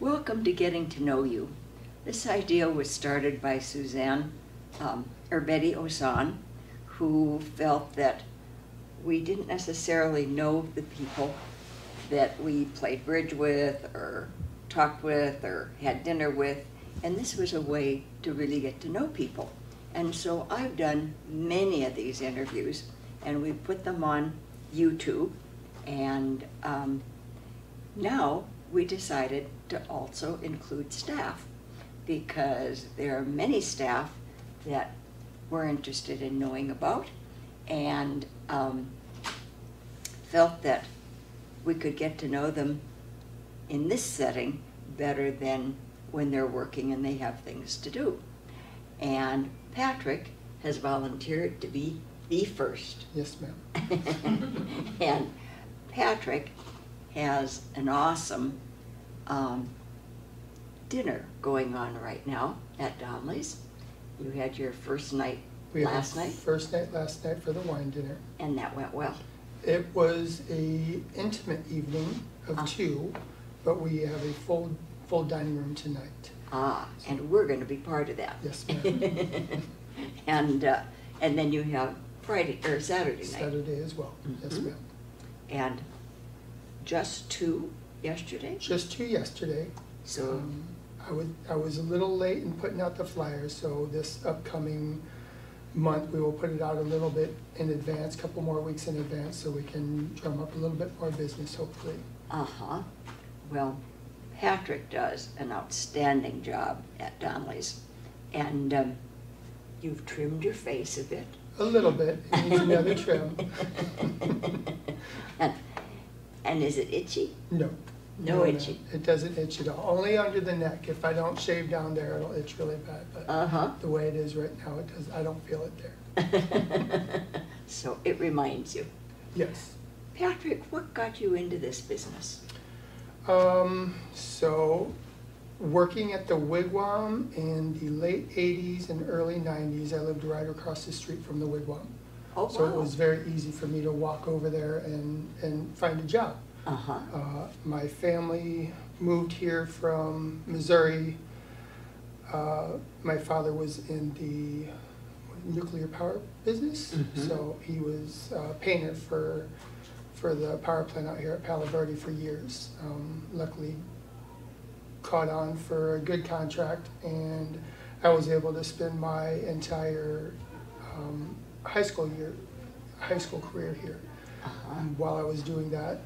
Welcome to Getting to Know You. This idea was started by Betty Osan, who felt that we didn't necessarily know the people that we played bridge with or talked with or had dinner with, and this was a way to really get to know people. And so I've done many of these interviews, and we put them on YouTube, and now we decided to also include staff, because there are many staff that we're interested in knowing about, and felt that we could get to know them in this setting better than when they're working and they have things to do. And Patrick has volunteered to be the first. Yes, ma'am. And Patrick has an awesome dinner going on right now at Donnelly's. You had your first night last night? First night last night for the wine dinner. And that went well. It was a intimate evening of two, but we have a full dining room tonight. And we're going to be part of that. Yes, ma'am. And then you have Friday or Saturday night. Saturday as well. Mm-hmm. Yes, ma'am. And just two yesterday? Just two yesterday. So I was a little late in putting out the flyers, so this upcoming month we will put it out a little bit in advance, a couple more weeks in advance, so we can drum up a little bit more business, hopefully. Well, Patrick does an outstanding job at Donnelly's, and you've trimmed your face a bit. A little bit. It needs another trim. And is it itchy? No. No itchy. It doesn't itch at all. Only under the neck. If I don't shave down there, it'll itch really bad. But the way it is right now, it does. I don't feel it there. So it reminds you. Yes. Patrick, what got you into this business? So working at the Wigwam in the late 80s and early 90s, I lived right across the street from the Wigwam. Oh, so wow. It was very easy for me to walk over there and find a job. My family moved here from Missouri. My father was in the nuclear power business, so he was a painter for the power plant out here at Palo Verde for years. Luckily caught on for a good contract, and I was able to spend my entire high school career here. While I was doing that,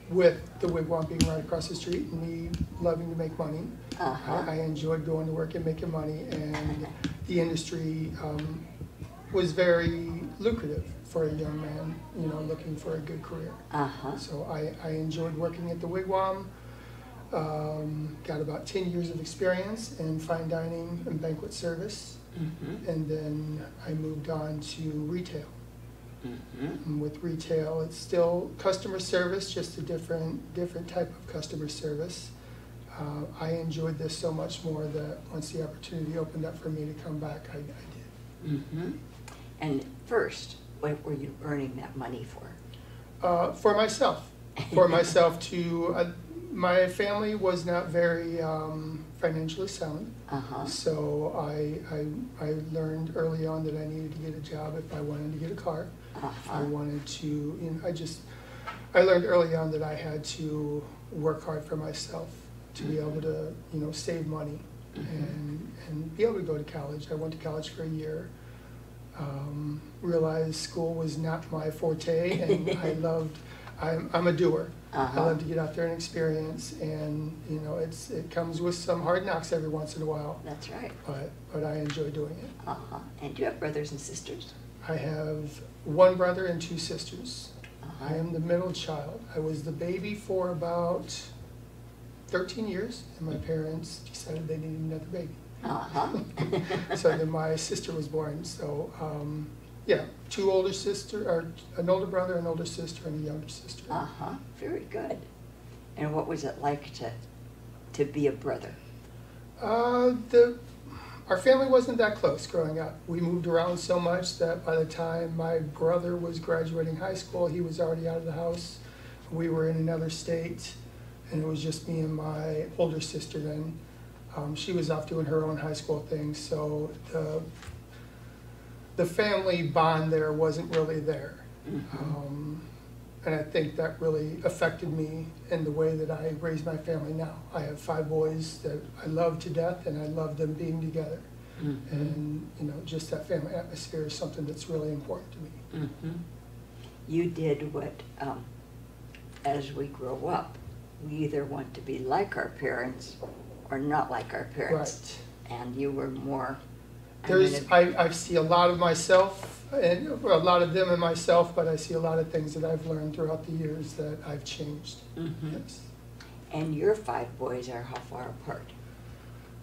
with the Wigwam being right across the street and me loving to make money, I enjoyed going to work and making money, and the industry was very lucrative for a young man, looking for a good career. So I enjoyed working at the Wigwam. Got about 10 years of experience in fine dining and banquet service, and then I moved on to retail. And with retail, it's still customer service, just a different type of customer service. I enjoyed this so much more that once the opportunity opened up for me to come back, I did. And first, what were you earning that money for? For myself. For myself to, my family was not very financially sound. So I learned early on that I needed to get a job if I wanted to get a car. If I wanted to, I learned early on that I had to work hard for myself to be able to, save money and be able to go to college. I went to college for a year. Realized school was not my forte, and I'm a doer. I love to get out there and experience, and it comes with some hard knocks every once in a while. That's right. But I enjoy doing it. And do you have brothers and sisters? I have one brother and two sisters. I am the middle child. I was the baby for about 13 years, and my parents decided they needed another baby. So then my sister was born. So two older sisters, or an older brother, an older sister, and a younger sister. Very good. And what was it like to be a brother? Our family wasn't that close growing up. We moved around so much that by the time my brother was graduating high school, he was already out of the house. We were in another state. and it was just me and my older sister then. She was off doing her own high school thing, so the family bond there wasn't really there. And I think that really affected me in the way that I raise my family now. I have 5 boys that I love to death, and I love them being together. And just that family atmosphere is something that's really important to me. You did what, as we grow up, we either want to be like our parents or not like our parents. Right. And you were more. I see a lot of myself and a lot of them in myself, but I see a lot of things that I've learned throughout the years that I've changed. Yes. And your 5 boys are how far apart?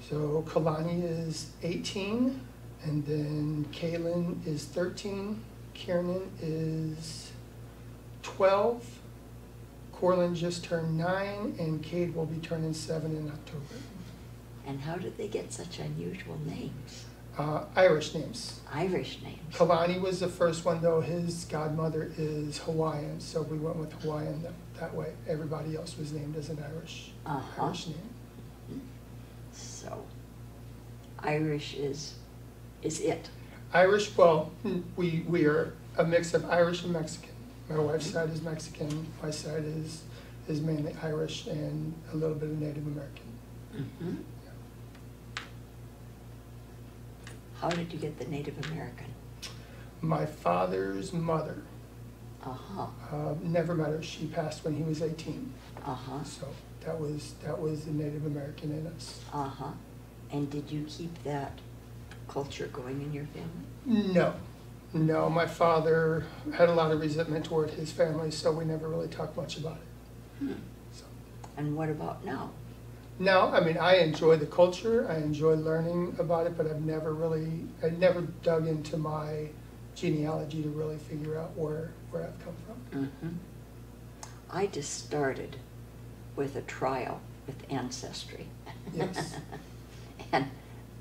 So Kalani is 18, and then Kaylin is 13, Kiernan is 12, Corlin just turned 9, and Cade will be turning 7 in October. And how did they get such unusual names? Irish names. Irish names. Kalani was the first one, though. His godmother is Hawaiian, so we went with Hawaiian that way. Everybody else was named as an Irish name. So, Irish is it. Irish, well, we are a mix of Irish and Mexican. My wife's side is Mexican. My side is mainly Irish and a little bit of Native American. How did you get the Native American? My father's mother. Never met her. She passed when he was 18. So that was the Native American in us. And did you keep that culture going in your family? No. My father had a lot of resentment toward his family, so we never really talked much about it. So. And what about now? Now, I mean, I enjoy the culture. I enjoy learning about it, but I never dug into my genealogy to really figure out where I've come from. I just started with a trial with Ancestry. Yes. And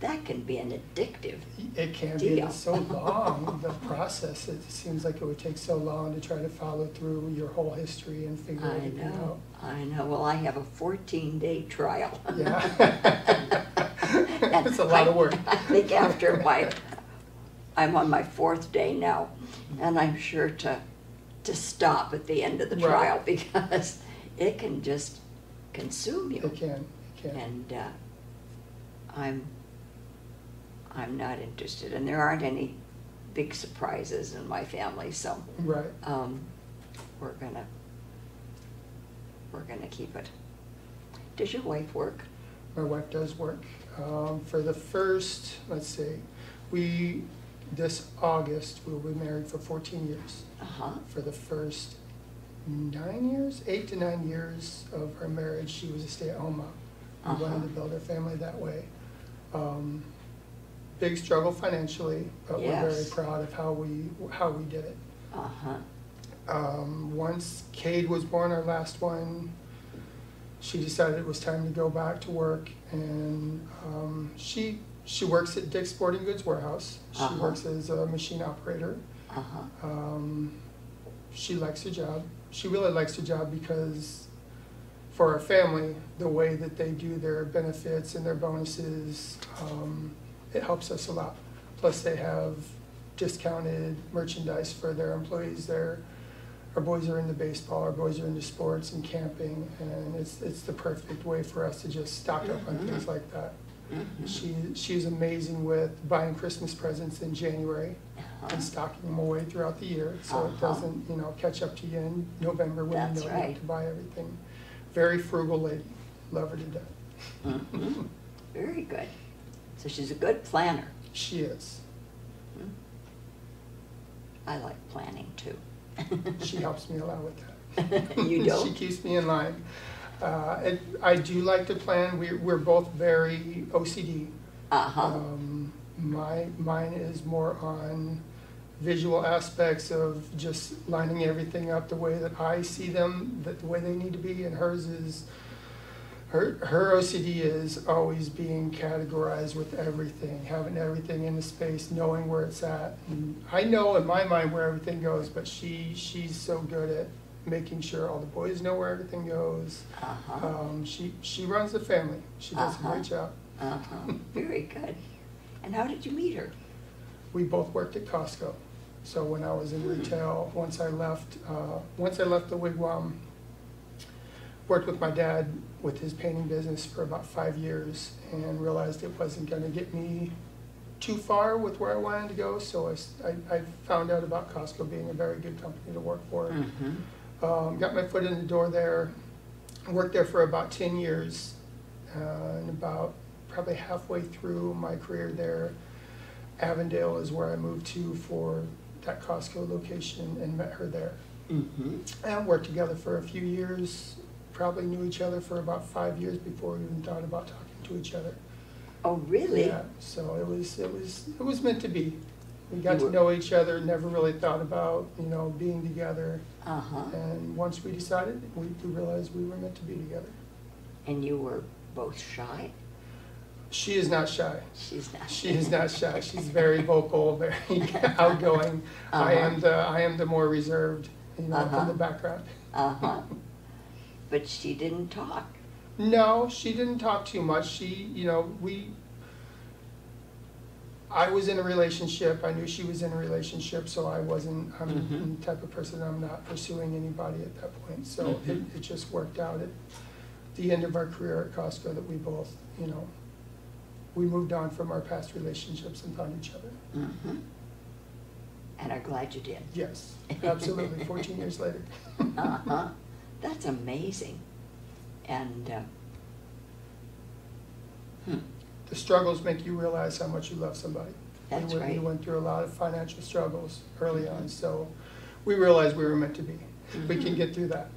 that can be an addictive It can be. It's so long, the process. It seems like it would take so long to try to follow through your whole history and figure everything out. I know. Well, I have a 14-day trial. Yeah. It's a lot of work. I think I'm on my 4th day now, and I'm sure to stop at the end of the trial because it can just consume you. It can. And I'm not interested, and there aren't any big surprises in my family, so right. We're gonna keep it. Does your wife work? My wife does work. For the first, let's see, this August we'll be married for 14 years. For the first 8 to 9 years of our marriage, she was a stay-at-home mom. We wanted to build our family that way. Big struggle financially, but we're very proud of how we did it. Once Cade was born, our last one, she decided it was time to go back to work, and she works at Dick's Sporting Goods Warehouse. She works as a machine operator. She likes her job. She really likes her job because for our family, the way that they do their benefits and their bonuses, it helps us a lot. Plus they have discounted merchandise for their employees there. Our boys are into baseball, our boys are into sports and camping, and it's the perfect way for us to just stock up on things like that. She's amazing with buying Christmas presents in January and stocking them away throughout the year, so it doesn't catch up to you in November when you need to buy everything. Very frugal lady. Love her to death. Very good. So she's a good planner. She is. I like planning too. She helps me a lot with that. You don't? She keeps me in line. I do like to plan. We're both very OCD. Mine is more on visual aspects of just lining everything up the way that I see them, the way they need to be, and hers is, her OCD is always being categorized with everything, having everything in the space, knowing where it's at. And I know in my mind where everything goes, but she's so good making sure all the boys know where everything goes. She runs the family. She does a great job. Very good. And how did you meet her? We both worked at Costco. So when I was in retail, once I left the wigwam, worked with my dad with his painting business for about 5 years and realized it wasn't going to get me too far with where I wanted to go. So I found out about Costco being a very good company to work for. Got my foot in the door there, worked there for about 10 years, and about probably halfway through my career there, Avondale is where I moved to for that Costco location and met her there. And worked together for a few years, probably knew each other for about 5 years before we even thought about talking to each other. Oh, really? Yeah, so it was meant to be. We got to know each other, never really thought about, being together. And once we decided, we realized we were meant to be together. And you were both shy? She is not shy. She's not. She is not shy. She's very vocal, very outgoing. I am the more reserved, in the background. But she didn't talk. No, she didn't talk too much. I was in a relationship. I knew she was in a relationship, so I'm the type of person, I'm not pursuing anybody at that point. So it just worked out at the end of our career at Costco that we both, we moved on from our past relationships and found each other. And are glad you did. Yes, absolutely, 14 years later. That's amazing. And the struggles make you realize how much you love somebody. That's right. We went through a lot of financial struggles early on, so we realized we were meant to be. We can get through that.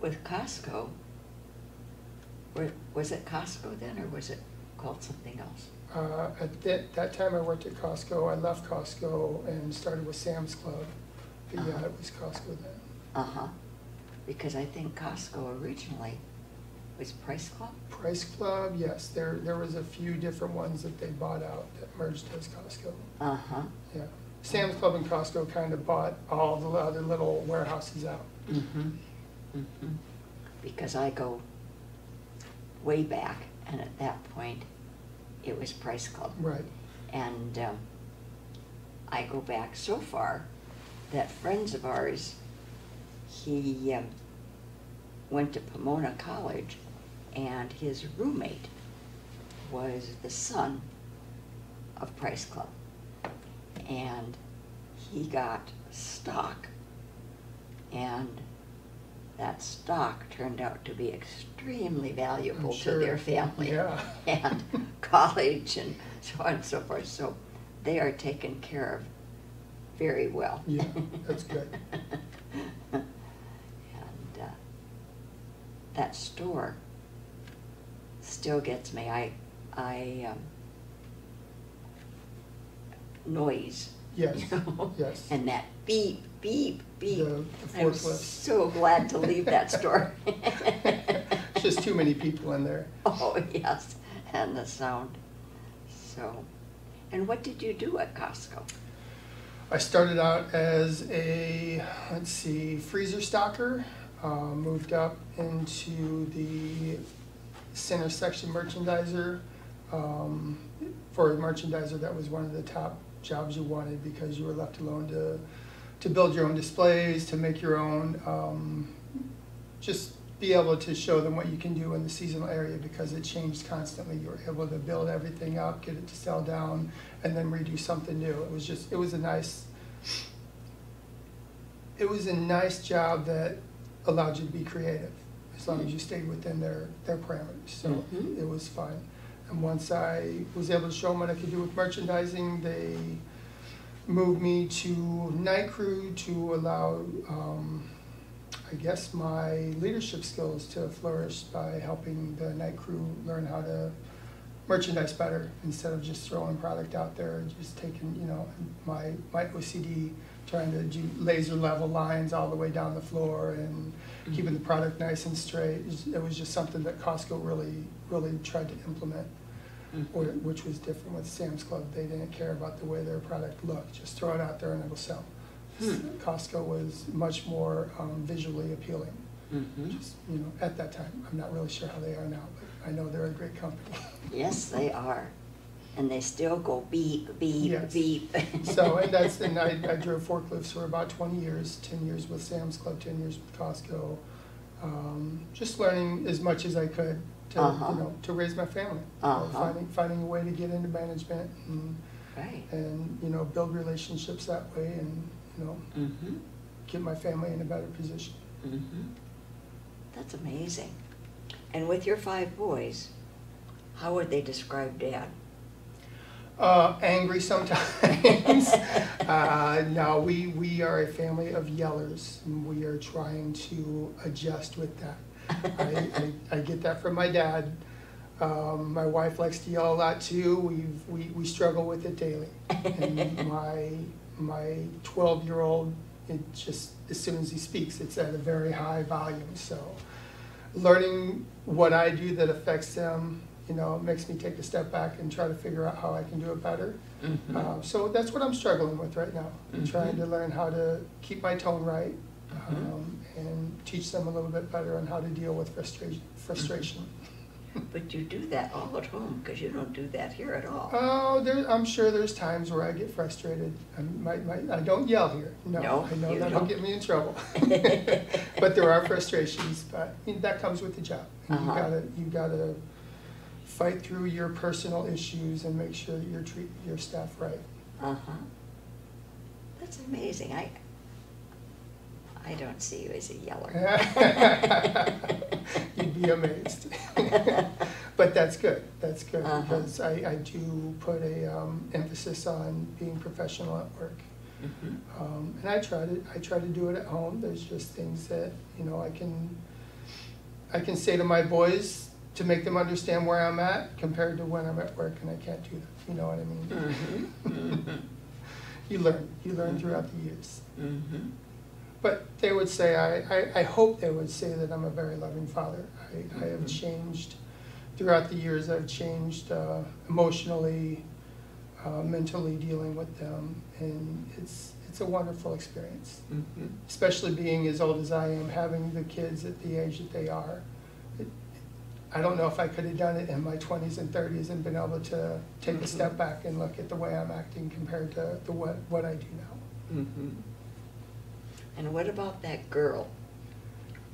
With Costco, was it Costco then, or was it called something else? At that time I worked at Costco. I left Costco and started with Sam's Club. But yeah, it was Costco then. Because I think Costco originally was Price Club? Price Club, yes. There was a few different ones that they bought out that merged as Costco. Yeah. Sam's Club and Costco kind of bought all the other little warehouses out. Because I go way back, and at that point, it was Price Club. Right. And I go back so far that friends of ours, he went to Pomona College, and his roommate was the son of Price Club. And he got stock, and that stock turned out to be extremely valuable to their family and college and so on and so forth. So they are taken care of very well. Yeah, that's good. And that store still gets me. I noise. Yes. Yes. Yes. And that beep, beep, beep. The I'm so glad to leave that store. It's just too many people in there. Oh, yes, and the sound. So, and what did you do at Costco? I started out as a, freezer stocker, moved up into the center section merchandiser. For a merchandiser, that was one of the top jobs you wanted because you were left alone to build your own displays, to make your own, just be able to show them what you can do in the seasonal area because it changed constantly. You were able to build everything up, get it to sell down, and then redo something new. It was a nice job that allowed you to be creative as long as you stayed within their parameters. So it was fun. And once I was able to show them what I could do with merchandising, they moved me to night crew to allow, I guess, my leadership skills to flourish by helping the night crew learn how to merchandise better instead of just throwing product out there and just taking, my OCD, trying to do laser level lines all the way down the floor and keeping the product nice and straight. It was just something that Costco really tried to implement. which was different with Sam's Club. They didn't care about the way their product looked. Just throw it out there and it'll sell. Costco was much more visually appealing. Just, you know, at that time. I'm not really sure how they are now, but I know they're a great company. Yes, they are. And they still go beep, beep, Yes. beep. So, and I drove forklifts for about 20 years, 10 years with Sam's Club, 10 years with Costco. Just learning as much as I could to, you know, to raise my family. Finding a way to get into management and, you know, build relationships that way and, you know, get my family in a better position. That's amazing. And with your 5 boys, how would they describe Dad? Angry sometimes. No, we are a family of yellers, and we are trying to adjust with that. I get that from my dad. My wife likes to yell a lot too. We struggle with it daily. And my 12-year-old, it just, as soon as he speaks, it's at a very high volume. So learning what I do that affects them, you know, makes me take a step back and try to figure out how I can do it better. So that's what I'm struggling with right now. I'm trying to learn how to keep my tone right and teach them a little bit better on how to deal with frustration. But you do that all at home, because you don't do that here at all. Oh, I'm sure there's times where I get frustrated. I don't yell here. No, I know that'll get me in trouble. But there are frustrations, but that comes with the job. And you gotta fight through your personal issues and make sure that you're treating your staff right. That's amazing. I don't see you as a yeller. You'd be amazed. But that's good. That's good because I do put a emphasis on being professional at work. And I try to do it at home. There's just things that, you know, I can say to my boys to make them understand where I'm at compared to when I'm at work, and I can't do that. You know what I mean? You learn throughout the years. But they would say, I hope they would say that I'm a very loving father. I have changed throughout the years. I've changed emotionally, mentally dealing with them, and it's a wonderful experience. Especially being as old as I am, having the kids at the age that they are. I don't know if I could have done it in my 20s and 30s and been able to take a step back and look at the way I'm acting compared to what I do now. And what about that girl?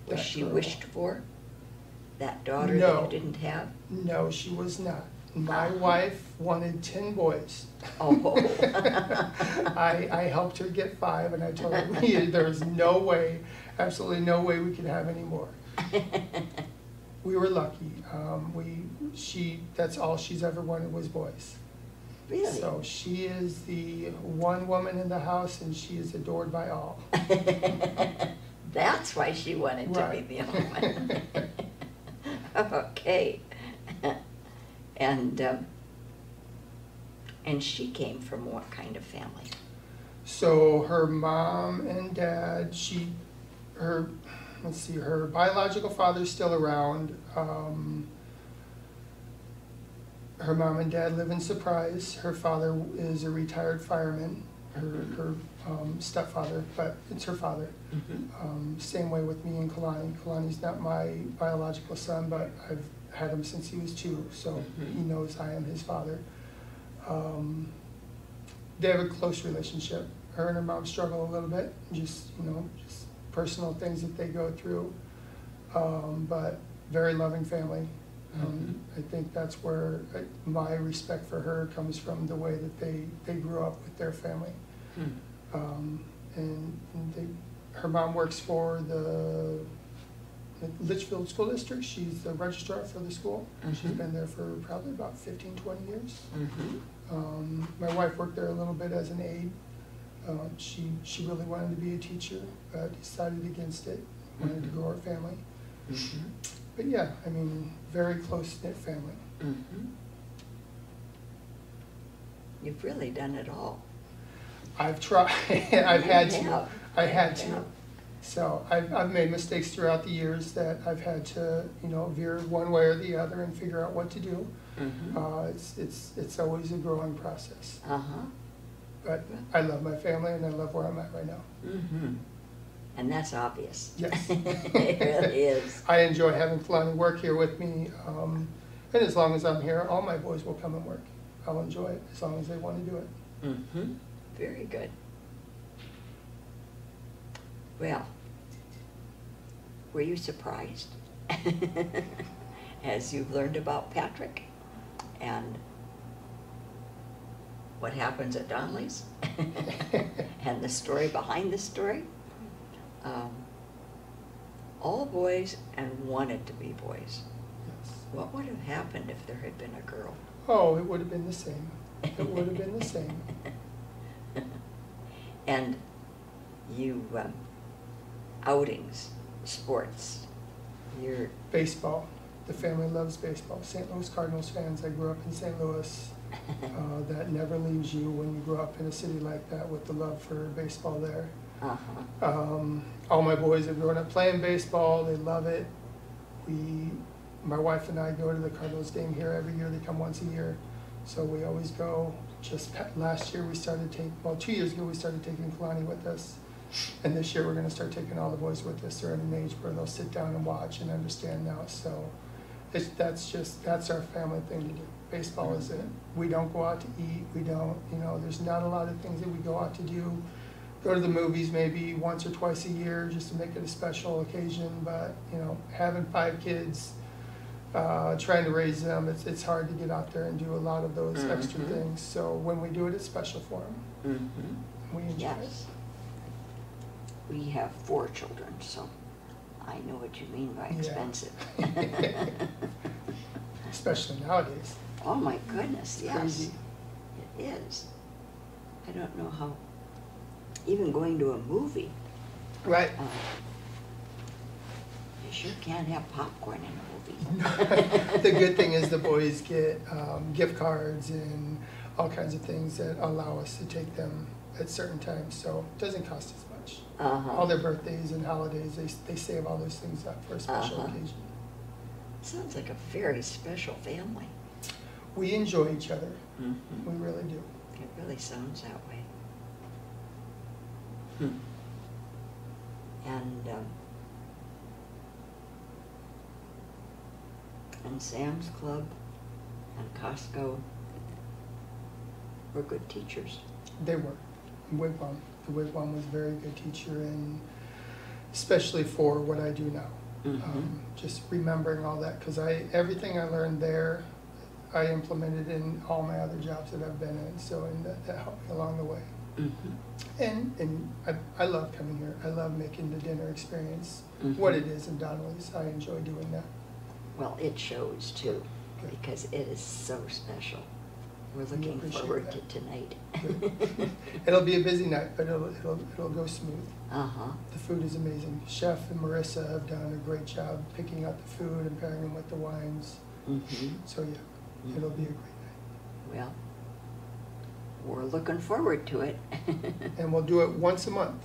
Was she wished for? That daughter No. that you didn't have? No, she was not. My wife wanted 10 boys. Oh. I helped her get 5, and I told her there's no way, absolutely no way we could have any more. We were lucky. That's all she's ever wanted was boys. Really? So she is the one woman in the house, and she is adored by all. That's why she wanted to be the only one. Okay. And she came from what kind of family? So her mom and dad, let's see, her biological father's still around. Her mom and dad live in Surprise. Her father is a retired fireman, her stepfather, but it's her father. Same way with me and Kalani. Kalani's not my biological son, but I've had him since he was 2, so he knows I am his father. They have a close relationship. Her and her mom struggle a little bit, just personal things that they go through, but very loving family. I think that's where my respect for her comes from, the way that they grew up with their family. Her mom works for the Litchfield School District. She's the registrar for the school. She's been there for probably about 15, 20 years. My wife worked there a little bit as an aide. She really wanted to be a teacher, but decided against it, wanted to grow her family. But yeah, I mean, very close-knit family. You've really done it all. I've tried. I had to. So I've made mistakes throughout the years that I've had to, veer one way or the other and figure out what to do. It's always a growing process. But I love my family and I love where I'm at right now. And that's obvious. Yes. It really is. I enjoy having Kalani work here with me. And as long as I'm here, all my boys will come and work. I'll enjoy it as long as they want to do it. Very good. Well, were you surprised as you've learned about Patrick and what happens at Donnelly's and the story behind the story? All boys and wanted to be boys. Yes. What would have happened if there had been a girl? Oh, it would have been the same. It would have been the same. And you, outings, sports, you're... Baseball. The family loves baseball. St. Louis Cardinals fans. I grew up in St. Louis. That never leaves you when you grow up in a city like that with the love for baseball there. All my boys have grown up playing baseball. They love it. My wife and I go to the Cardinals game here every year. They come once a year. So we always go. Just last year we started taking, 2 years ago we started taking Kalani with us. And this year we're going to start taking all the boys with us. They're at an age where they'll sit down and watch and understand now. So that's our family thing to do. Baseball is it. We don't go out to eat. We don't, there's not a lot of things that we go out to do. Go to the movies maybe once or twice a year just to make it a special occasion. But, having 5 kids, trying to raise them, it's hard to get out there and do a lot of those extra things. So when we do it, it's special for them. We enjoy it. We have 4 children, so I know what you mean by expensive. Especially nowadays. Oh my goodness, yes. Crazy. It is. I don't know how, even going to a movie. Right. You sure can't have popcorn in a movie. The good thing is the boys get gift cards and all kinds of things that allow us to take them at certain times, so it doesn't cost as much. All their birthdays and holidays, they save all those things up for a special occasion. Sounds like a very special family. We enjoy each other. We really do. It really sounds that way. And Sam's Club and Costco were good teachers. They were. Wigwam. The Wigwam was a very good teacher, and especially for what I do now. Just remembering all that, because everything I learned there, I implemented in all my other jobs that I've been in, so that helped me along the way. And I love coming here. I love making the dinner experience what it is in Donnelly's. I enjoy doing that. Well, it shows too, because it is so special. We're looking forward to tonight. It'll be a busy night, but it'll go smooth. The food is amazing. Chef and Marissa have done a great job picking out the food and pairing them with the wines. So yeah, it'll be a great night. Well, we're looking forward to it. And we'll do it once a month.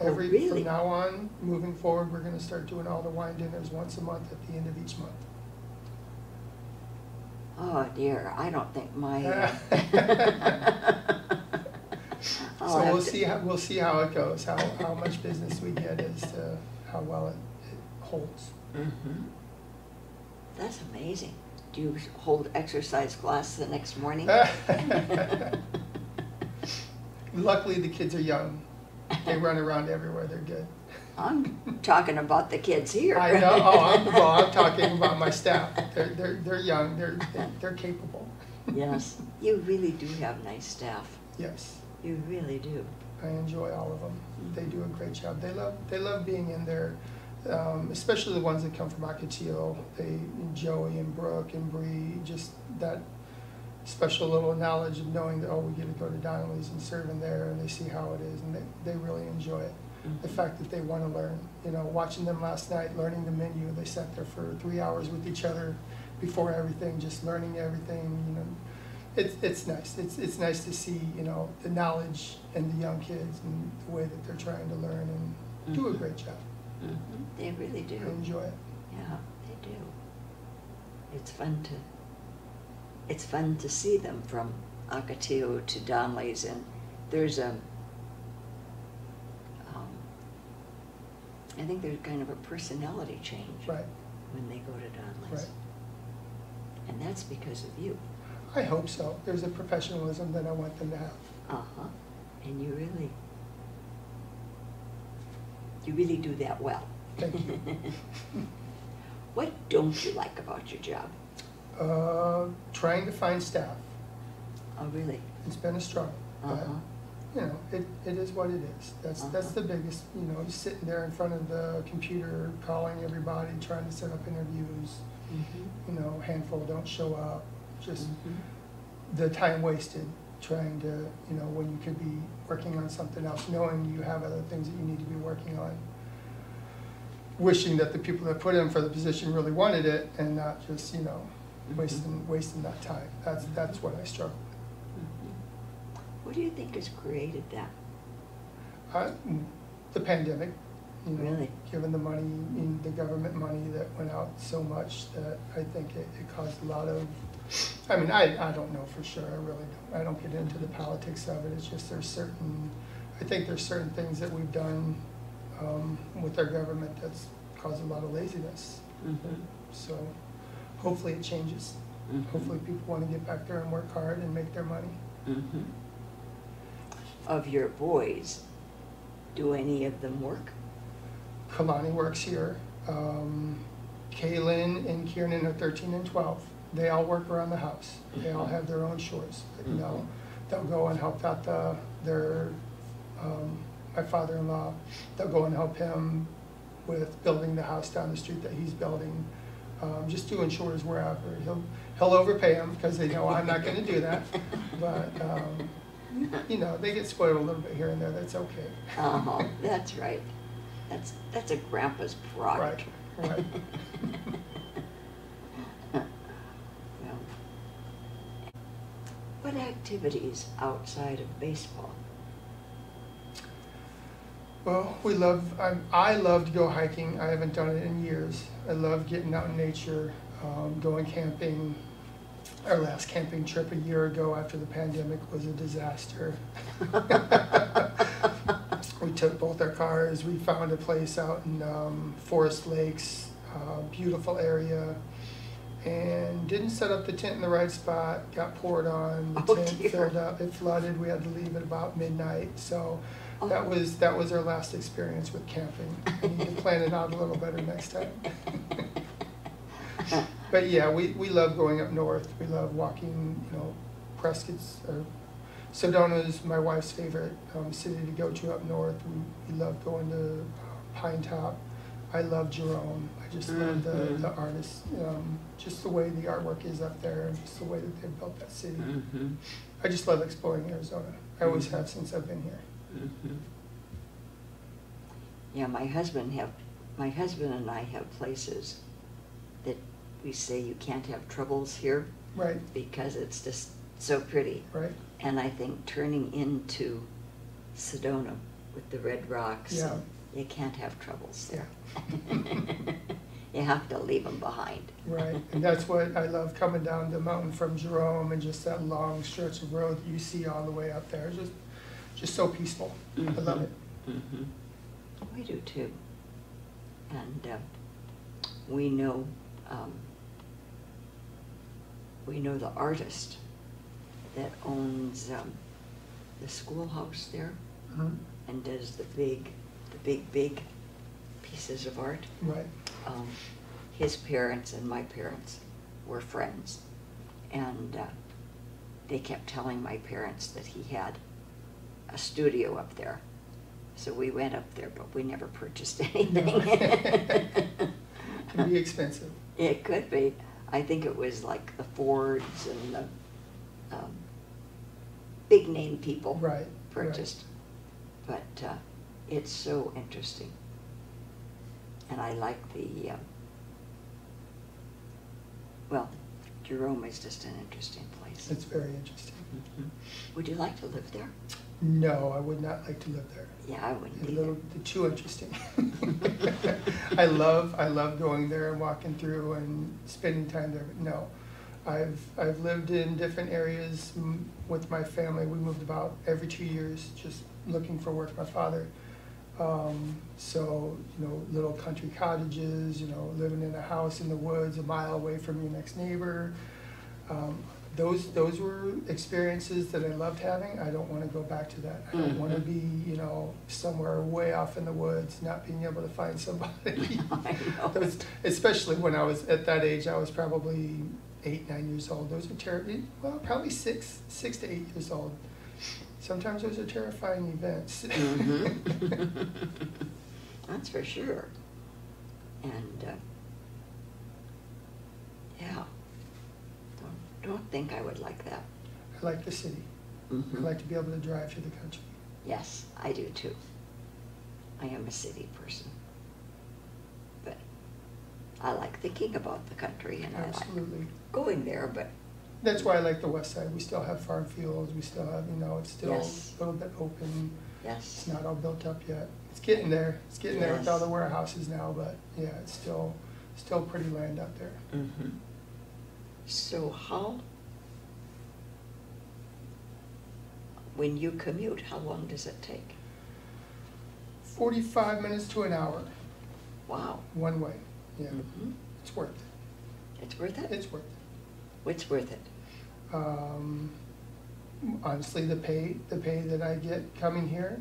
Really? From now on, moving forward, we're going to start doing all the wine dinners once a month at the end of each month. Oh dear, I don't think my. So we'll see how it goes, how much business we get as to how well it holds. That's amazing. Do you hold exercise class the next morning? Luckily, the kids are young. They run around everywhere. They're good. I'm talking about the kids here. I know. I'm talking about my staff. They're young. They're capable. Yes, you really do have nice staff. Yes. You really do. I enjoy all of them. They do a great job. They love being in there, especially the ones that come from Ocotillo. Joey and Brooke and Bree, just that special little knowledge of knowing that, we get to go to Donnelly's and serve in there, and they see how it is, and they really enjoy it. The fact that they want to learn, watching them last night, learning the menu, they sat there for 3 hours with each other before everything, just learning everything, It's nice. It's nice to see, the knowledge in the young kids and the way that they're trying to learn, and do a great job. They really do. I enjoy it. Yeah, they do. It's fun to see them from Ocotillo to Donley's, and there's I think there's kind of a personality change Right. when they go to Donley's. Right. And that's because of you. I hope so. There's a professionalism that I want them to have. Uh-huh. And you really do that well. Thank you. What don't you like about your job? Trying to find staff. Oh, really? It's been a struggle. Uh-huh. But, you know, it is what it is. That's the biggest, you know, just sitting there in front of the computer, calling everybody, trying to set up interviews. You know, handful don't show up. Just the time wasted trying to, you know, when you could be working on something else, knowing you have other things that you need to be working on. Wishing that the people that put in for the position really wanted it and not just, you know, wasting that time. That's what I struggle with. What do you think has created that? The pandemic, you know, Really? given the money, the government money that went out so much that I think it caused a lot of, I mean, I don't know for sure, I really don't. I don't get into the politics of it. It's just I think there's certain things that we've done with our government that's caused a lot of laziness. So hopefully it changes. Hopefully people want to get back there and work hard and make their money. Of your boys, do any of them work? Kalani works here. Kaylin and Kieran are 13 and 12. They all work around the house. They all have their own chores. You know, they'll go and help out my father-in-law. They'll go and help him with building the house down the street that he's building. Just doing chores wherever. He'll overpay them because they know I'm not going to do that. But you know, they get spoiled a little bit here and there. That's okay. That's right. That's a grandpa's prerogative. Right. Well, what activities outside of baseball? Well, I love to go hiking. I haven't done it in years. I love getting out in nature, going camping. Our last camping trip a year ago after the pandemic was a disaster. We took both our cars. We found a place out in Forest Lakes, beautiful area, and didn't set up the tent in the right spot. Got poured on. The tent filled up. It flooded. We had to leave at about midnight. So that was our last experience with camping. I need to plan it out a little better next time. But yeah, we love going up north. We love walking, you know, Prescott's or Sedona's my wife's favorite city to go to up north. We love going to Pine Top. I love Jerome. I just love the artists, just the way the artwork is up there and just the way that they've built that city. I just love exploring Arizona. I always have since I've been here. Yeah, my husband and I have places that we say you can't have troubles here. Right. Because it's just so pretty. Right. And I think turning into Sedona with the red rocks, you can't have troubles there. You have to leave them behind. Right, and that's what I love coming down the mountain from Jerome and just that long stretch of road that you see all the way up there. It's just so peaceful. I love it. We do too. And we know the artist that owns the schoolhouse there and does the big pieces of art. Right. His parents and my parents were friends, and they kept telling my parents that he had a studio up there. So we went up there, but we never purchased anything. No. It can be expensive. It could be. I think it was like the Fords and the big name people purchased. Right. But it's so interesting. And I like well, Jerome is just an interesting place. It's very interesting. Would you like to live there? No, I would not like to live there. Yeah, I wouldn't It's a either. little too interesting. I love going there and walking through and spending time there, but no. I've lived in different areas with my family. We moved about every 2 years, just looking for work. My father, so, you know, little country cottages, you know, living in a house in the woods a mile away from your next neighbor. Those were experiences that I loved having. I don't want to go back to that. I don't want to be, you know, somewhere way off in the woods, not being able to find somebody. I know. Those, especially when I was at that age, I was probably 8, 9 years old. Those are terrible. Well, probably 6 to 8 years old. Sometimes those are terrifying events. That's for sure. And yeah, don't think I would like that. I like the city. I like to be able to drive through the country. Yes, I do too. I am a city person. But I like thinking about the country, and Absolutely. I like going there, but That's why I like the west side. We still have farm fields. We still have, you know, it's still Yes. a little bit open. yes. It's not all built up yet. It's getting there. It's getting there with all Yes. the warehouses now, but yeah, it's still pretty land out there. So when you commute, how long does it take? 45 minutes to an hour, Wow. one way. Yeah, Mhm. it's worth it. It's worth it? It's worth it. What's worth it? Honestly, the pay that I get coming here,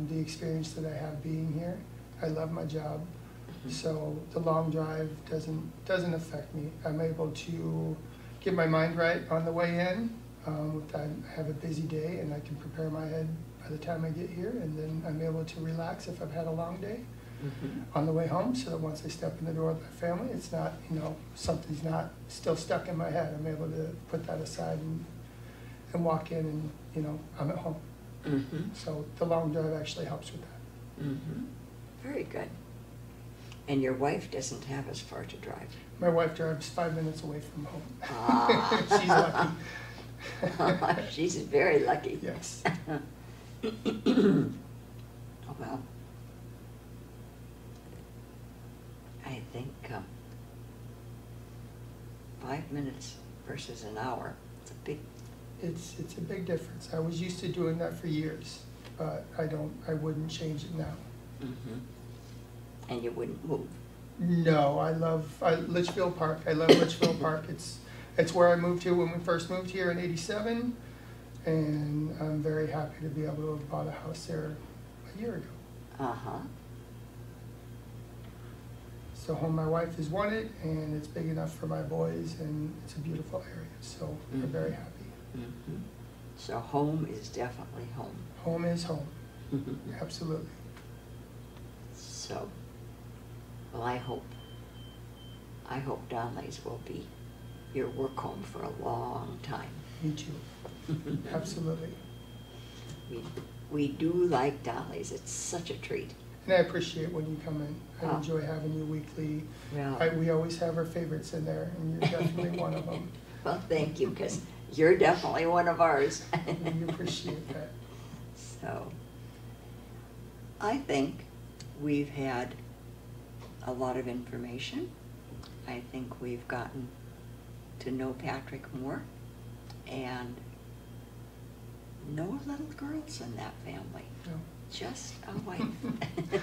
the experience that I have being here. I love my job, so the long drive doesn't affect me. I'm able to get my mind right on the way in. I have a busy day, and I can prepare my head by the time I get here, and then I'm able to relax if I've had a long day on the way home, so that once I step in the door with my family, it's not, you know, something's not still stuck in my head. I'm able to put that aside and walk in, and, you know, I'm at home. So the long drive actually helps with that. Very good. And your wife doesn't have as far to drive? My wife drives 5 minutes away from home. Ah. She's lucky. She's very lucky. Yes. Well, I think 5 minutes versus an hour, it's a big. It's a big difference. I was used to doing that for years, but I wouldn't change it now. And you wouldn't move? No, Litchfield Park. I love Litchfield Park. It's where I moved to when we first moved here in '87, and I'm very happy to be able to have bought a house there a year ago. It's the home my wife has wanted, and it's big enough for my boys, and it's a beautiful area, so we're very happy. So home is definitely home. Home is home, absolutely. So, well, I hope Donley's will be your work home for a long time. Me too, absolutely. We do like Donley's. It's such a treat. And I appreciate when you come in. I Oh. enjoy having you weekly. Well, We always have our favorites in there, and you're definitely one of them. well, thank you, because you're definitely one of ours. We appreciate that. So, I think we've had a lot of information. I think we've gotten to know Patrick more, and no little girls in that family, No. just a wife.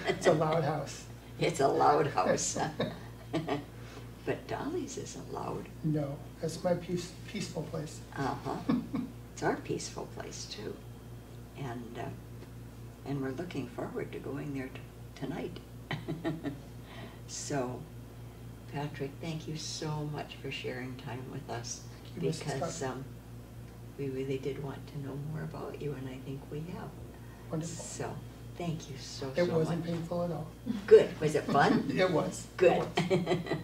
It's a loud house. It's a loud house. But Dolly's isn't loud. No, that's my peaceful place. It's our peaceful place too, and we're looking forward to going there tonight. So, Patrick, thank you so much for sharing time with us, Thank you, Mrs. because Tucker. we really did want to know more about you, and I think we have. Wonderful. So, thank you so It much. wasn't painful at all. Good. Was it fun? It was. Good. It was.